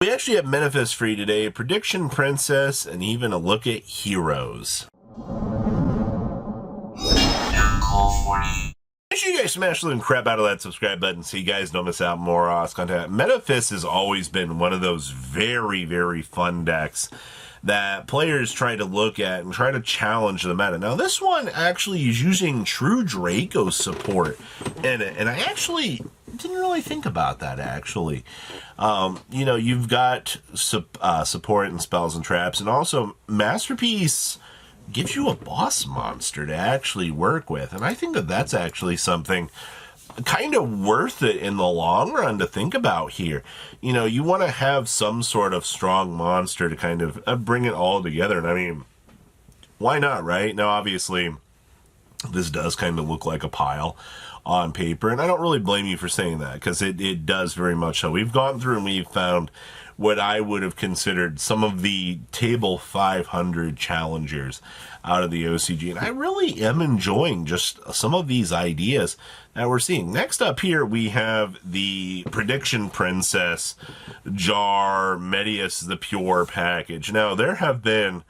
We actually have Metaphys for you today, a prediction princess, and even a look at heroes. Make sure you guys smash the little crap out of that subscribe button so you guys don't miss out more awesome content. Metaphys has always been one of those very, very fun decks that players try to look at and try to challenge the meta. Now, this one actually is using true Draco support in it, and I actually didn't really think about that, actually. You've got support and spells and traps, and also Masterpiece gives you a boss monster to actually work with, and I think that that's actually something kind of worth it in the long run to think about here. You want to have some sort of strong monster to kind of bring it all together, and I mean, why not, right? Now, obviously, this does kind of look like a pile on paper, and I don't really blame you for saying that, because it does very much so. We've gone through and we've found what I would have considered some of the table 500 challengers out of the OCG, and I really am enjoying just some of these ideas that we're seeing. Next up here, we have the Prediction Princess Jar Metaphys the Pure package. Now, there have been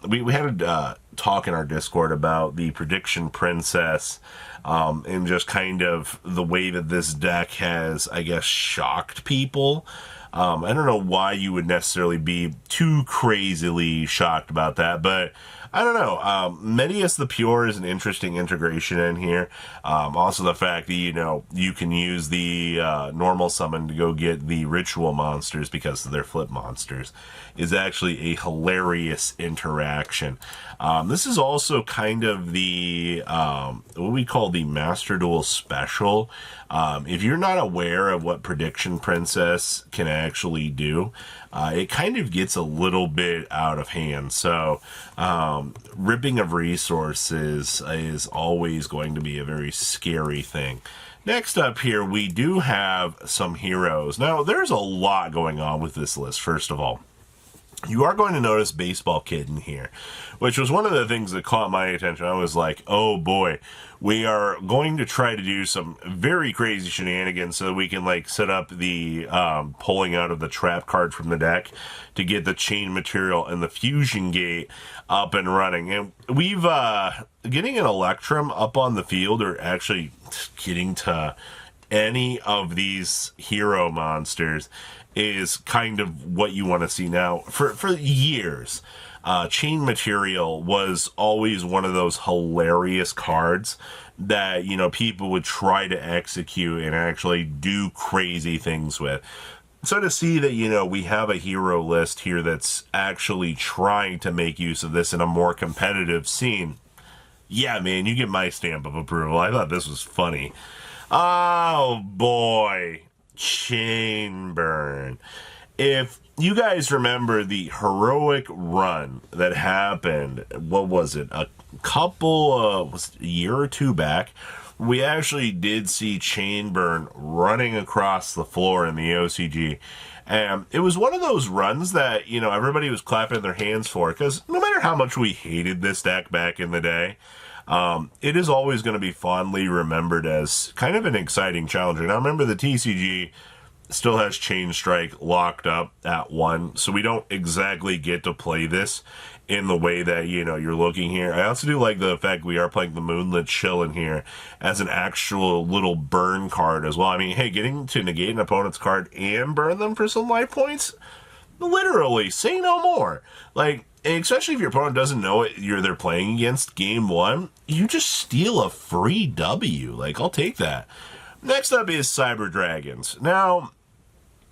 we had a talk in our Discord about the Prediction Princess and just kind of the way that this deck has, I guess, shocked people. I don't know why you would necessarily be too crazily shocked about that, but I don't know. Metaphys the Pure is an interesting integration in here. Also the fact that, you can use the normal summon to go get the ritual monsters because they're flip monsters is actually a hilarious interaction. This is also kind of the, what we call the Master Duel Special. If you're not aware of what Prediction Princess can actually do, it kind of gets a little bit out of hand. So, ripping of resources is always going to be a very scary thing. Next up here, we do have some heroes. Now, there's a lot going on with this list, first of all. You are going to notice Baseball Kid in here, which was one of the things that caught my attention. I was like, oh boy, we are going to try to do some very crazy shenanigans so that we can set up the pulling out of the trap card from the deck to get the chain material and the fusion gate up and running. And we've getting an Electrum up on the field, or actually getting to any of these hero monsters, is kind of what you want to see now. For years, chain material was always one of those hilarious cards that, people would try to execute and actually do crazy things with. So to see that, we have a hero list here that's actually trying to make use of this in a more competitive scene, yeah, man, you get my stamp of approval. I thought this was funny. Oh, boy. Chain burn. If you guys remember the heroic run that happened, what was it, a year or two back, we actually did see chain burn running across the floor in the OCG. And it was one of those runs that, everybody was clapping their hands for, because no matter how much we hated this deck back in the day, it is always going to be fondly remembered as kind of an exciting challenger. Now, remember, the TCG still has Chain Strike locked up at 1, so we don't exactly get to play this in the way that, you're looking here. I also do like the fact we are playing the Moonlit Chill in here as an actual little burn card as well. I mean, hey, getting to negate an opponent's card and burn them for some life points? Literally, say no more. Especially if your opponent doesn't know what they're playing against game 1, you just steal a free W. I'll take that. Next up is Cyber Dragons. Now,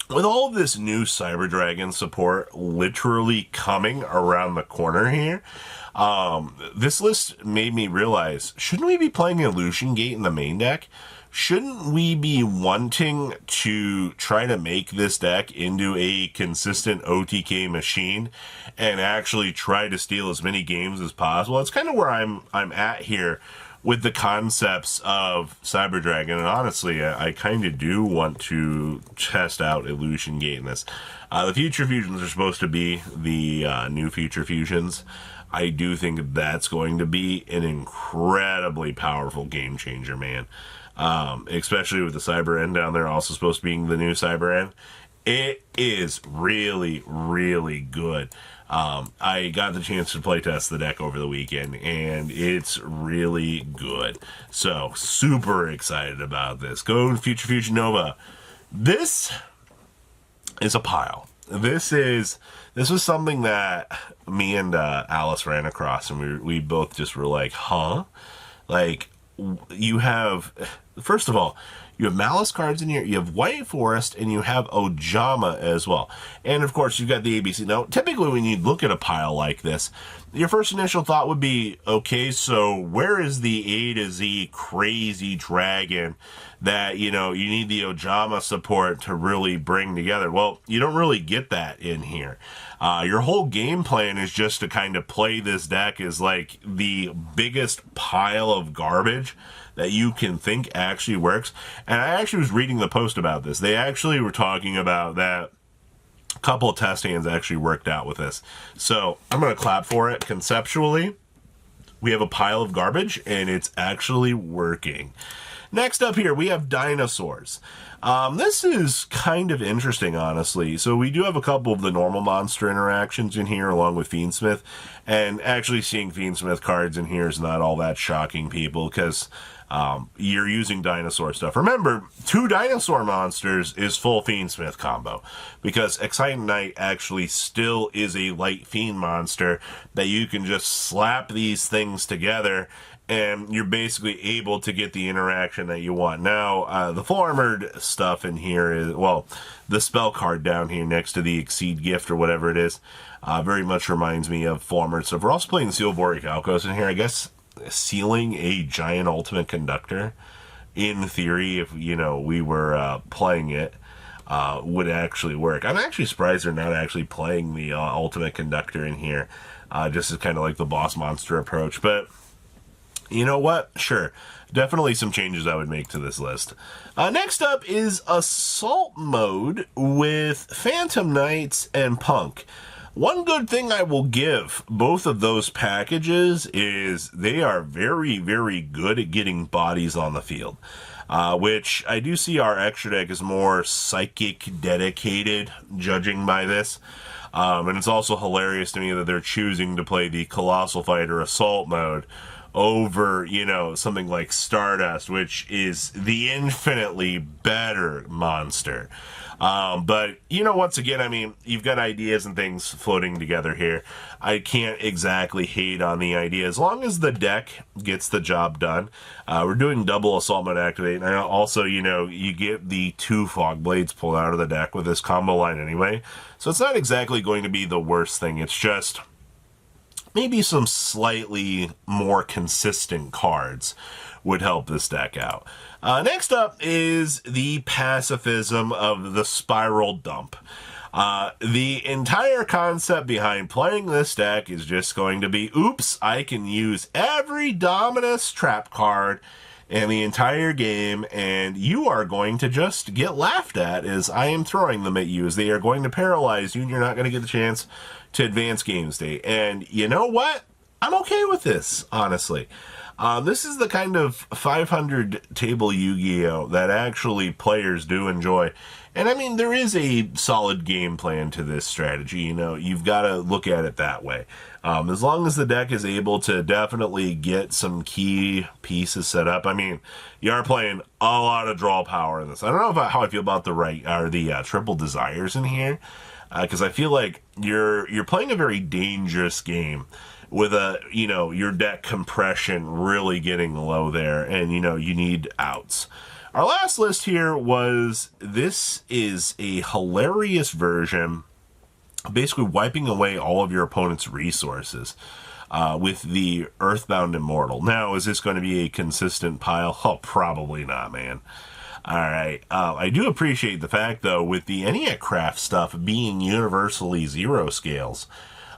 with all of this new Cyber Dragon support literally coming around the corner here, this list made me realize, shouldn't we be playing Illusion Gate in the main deck? Shouldn't we be wanting to try to make this deck into a consistent OTK machine and actually try to steal as many games as possible? That's kind of where I'm at here with the concepts of Cyber Dragon, and honestly, I kind of do want to test out Illusion Gate in this. The Future Fusions are supposed to be the new Future Fusions. I do think that's going to be an incredibly powerful game changer, man. Especially with the Cyber End down there also supposed to be the new Cyber End. It is really, really good. I got the chance to playtest the deck over the weekend, and it's really good. So, super excited about this. Go Future Nova. This is a pile. This was something that me and Alice ran across, and we both just were like, huh? Like, you have, first of all, you have Malice cards in here, you have White Forest, and you have Ojama as well. And of course, you've got the ABC. Now, typically when you look at a pile like this, your first initial thought would be, okay, so where is the A to Z crazy dragon that, you need the Ojama support to really bring together? Well, you don't really get that in here. Your whole game plan is just to kind of play this deck as like the biggest pile of garbage that you can think actually works. And I actually was reading the post about this. They actually were talking about that a couple of test hands actually worked out with this. So I'm going to clap for it. Conceptually, we have a pile of garbage and it's actually working. Next up here, we have dinosaurs. This is kind of interesting, honestly. So we do have a couple of the normal monster interactions in here, along with Fiendsmith. And actually seeing Fiendsmith cards in here is not all that shocking, people, because you're using dinosaur stuff. Remember, 2 dinosaur monsters is full Fiendsmith combo, because Exciting Knight actually still is a light fiend monster that you can just slap these things together and you're basically able to get the interaction that you want. Now, the full armored stuff in here is, well, the spell card down here next to the Exceed gift or whatever it is, very much reminds me of full armored stuff. We're also playing Seal Boric Alcos in here. I guess sealing a giant ultimate conductor, in theory, if, we were playing it, would actually work. I'm actually surprised they're not actually playing the ultimate conductor in here, just as kind of like the boss monster approach, but you know what? Sure. Definitely some changes I would make to this list. Next up is Assault Mode with Phantom Knights and Punk. One good thing I will give both of those packages is they are very, very good at getting bodies on the field. Which I do see our extra deck is more psychic dedicated, judging by this. And it's also hilarious to me that they're choosing to play the Colossal Fighter Assault Mode over, something like Stardust, which is the infinitely better monster. But, once again, you've got ideas and things floating together here. I can't exactly hate on the idea. As long as the deck gets the job done. We're doing double Assault Mode Activate. And also, you get the 2 Fog Blades pulled out of the deck with this combo line anyway. So it's not exactly going to be the worst thing. It's just maybe some slightly more consistent cards would help this deck out. Next up is the pacifism of the Spiral Dump. The entire concept behind playing this deck is just going to be, oops, I can use every Dominus trap card in the entire game, and you are going to just get laughed at as I am throwing them at you, as they are going to paralyze you, and you're not going to get the chance to advance game state. And you know what? I'm okay with this, honestly. This is the kind of 500 table Yu-Gi-Oh! That actually players do enjoy. And there is a solid game plan to this strategy. You've got to look at it that way. As long as the deck is able to definitely get some key pieces set up. You are playing a lot of draw power in this. I don't know how I feel about the triple desires in here. Because I feel like you're playing a very dangerous game with your deck compression really getting low there, and you need outs. Our last list here this is a hilarious version, basically wiping away all of your opponent's resources with the Earthbound Immortal. Now, is this going to be a consistent pile? Oh, probably not, man. Alright, I do appreciate the fact, though, with the EnneaCraft stuff being universally 0 scales,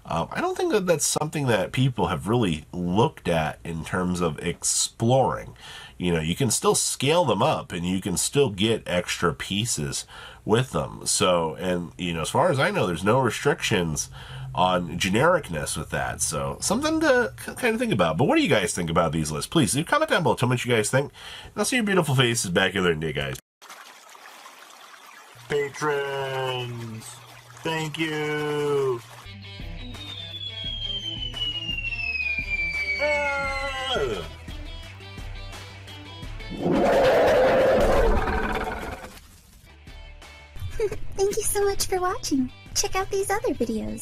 I don't think that that's something that people have really looked at in terms of exploring. You can still scale them up, and you can still get extra pieces with them. So, and, as far as I know, there's no restrictions on genericness with that. So, something to kind of think about. But what do you guys think about these lists? Please leave a comment down below. Tell me what you guys think. And I'll see your beautiful faces back here later today, guys. patrons. Thank you. Thank you so much for watching. Check out these other videos.